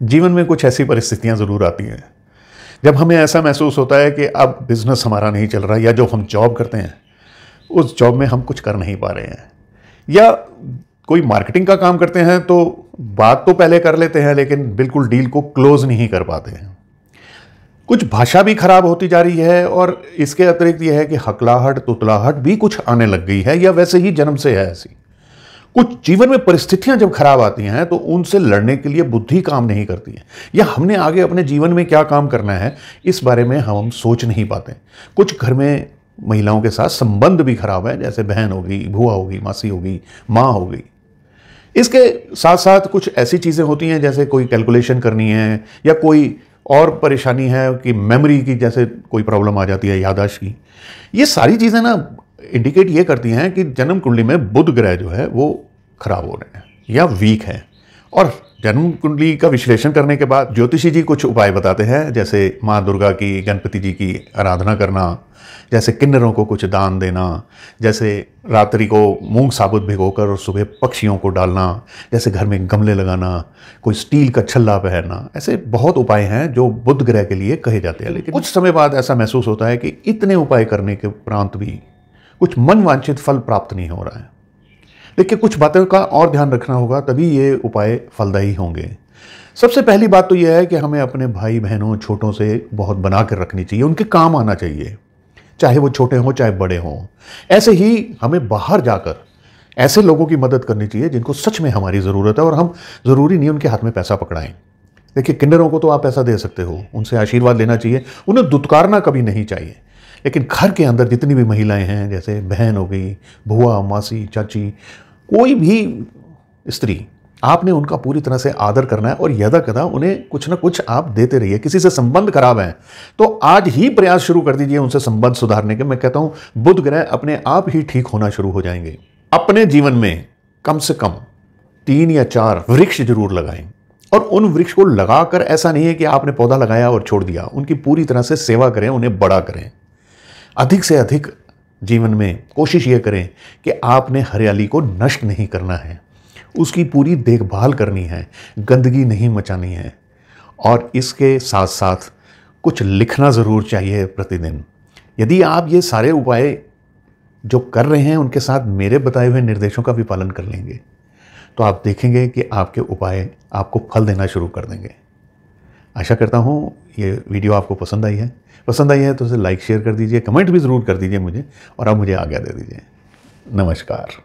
जीवन में कुछ ऐसी परिस्थितियां ज़रूर आती हैं जब हमें ऐसा महसूस होता है कि अब बिज़नेस हमारा नहीं चल रहा, या जो हम जॉब करते हैं उस जॉब में हम कुछ कर नहीं पा रहे हैं, या कोई मार्केटिंग का काम करते हैं तो बात तो पहले कर लेते हैं लेकिन बिल्कुल डील को क्लोज नहीं कर पाते हैं। कुछ भाषा भी खराब होती जा रही है, और इसके अतिरिक्त यह है कि हकलाहट तुतलाहट भी कुछ आने लग गई है, या वैसे ही जन्म से है ऐसी। कुछ जीवन में परिस्थितियां जब खराब आती हैं तो उनसे लड़ने के लिए बुद्धि काम नहीं करती है, या हमने आगे अपने जीवन में क्या काम करना है इस बारे में हम सोच नहीं पाते। कुछ घर में महिलाओं के साथ संबंध भी खराब है, जैसे बहन होगी, बुआ होगी, मासी होगी, माँ हो गई। इसके साथ साथ कुछ ऐसी चीज़ें होती हैं जैसे कोई कैलकुलेशन करनी है, या कोई और परेशानी है कि मेमोरी की जैसे कोई प्रॉब्लम आ जाती है, याददाश्त की। ये सारी चीज़ें ना इंडिकेट ये करती हैं कि जन्म कुंडली में बुध ग्रह जो है वो खराब हो रहे हैं या वीक है। और जन्म कुंडली का विश्लेषण करने के बाद ज्योतिषी जी कुछ उपाय बताते हैं, जैसे माँ दुर्गा की, गणपति जी की आराधना करना, जैसे किन्नरों को कुछ दान देना, जैसे रात्रि को मूंग साबुत भिगोकर और सुबह पक्षियों को डालना, जैसे घर में गमले लगाना, कोई स्टील का छल्ला पहनना। ऐसे बहुत उपाय हैं जो बुध ग्रह के लिए कहे जाते हैं। लेकिन कुछ समय बाद ऐसा महसूस होता है कि इतने उपाय करने के उपरांत भी कुछ मन वांछित फल प्राप्त नहीं हो रहा है। देखिए, कुछ बातों का और ध्यान रखना होगा, तभी ये उपाय फलदायी होंगे। सबसे पहली बात तो यह है कि हमें अपने भाई बहनों, छोटों से बहुत बना कर रखनी चाहिए, उनके काम आना चाहिए, चाहे वो छोटे हों चाहे बड़े हों। ऐसे ही हमें बाहर जाकर ऐसे लोगों की मदद करनी चाहिए जिनको सच में हमारी ज़रूरत है, और हम ज़रूरी नहीं उनके हाथ में पैसा पकड़ाएं। देखिए, किन्नरों को तो आप पैसा दे सकते हो, उनसे आशीर्वाद लेना चाहिए, उन्हें दुत्कारना कभी नहीं चाहिए। लेकिन घर के अंदर जितनी भी महिलाएं हैं, जैसे बहन हो गई, बुआ, मासी, चाची, कोई भी स्त्री, आपने उनका पूरी तरह से आदर करना है, और यदा कदा उन्हें कुछ ना कुछ आप देते रहिए। किसी से संबंध खराब है तो आज ही प्रयास शुरू कर दीजिए उनसे संबंध सुधारने के। मैं कहता हूं बुध ग्रह अपने आप ही ठीक होना शुरू हो जाएंगे। अपने जीवन में कम से कम 3 या 4 वृक्ष जरूर लगाएं, और उन वृक्ष को लगाकर ऐसा नहीं है कि आपने पौधा लगाया और छोड़ दिया, उनकी पूरी तरह से सेवा करें, उन्हें बड़ा करें। अधिक से अधिक जीवन में कोशिश ये करें कि आपने हरियाली को नष्ट नहीं करना है, उसकी पूरी देखभाल करनी है, गंदगी नहीं मचानी है। और इसके साथ साथ कुछ लिखना ज़रूर चाहिए प्रतिदिन। यदि आप ये सारे उपाय जो कर रहे हैं उनके साथ मेरे बताए हुए निर्देशों का भी पालन कर लेंगे, तो आप देखेंगे कि आपके उपाय आपको फल देना शुरू कर देंगे। आशा करता हूँ ये वीडियो आपको पसंद आई है तो इसे लाइक शेयर कर दीजिए, कमेंट भी ज़रूर कर दीजिए मुझे, और आप मुझे आज्ञा दे दीजिए। नमस्कार।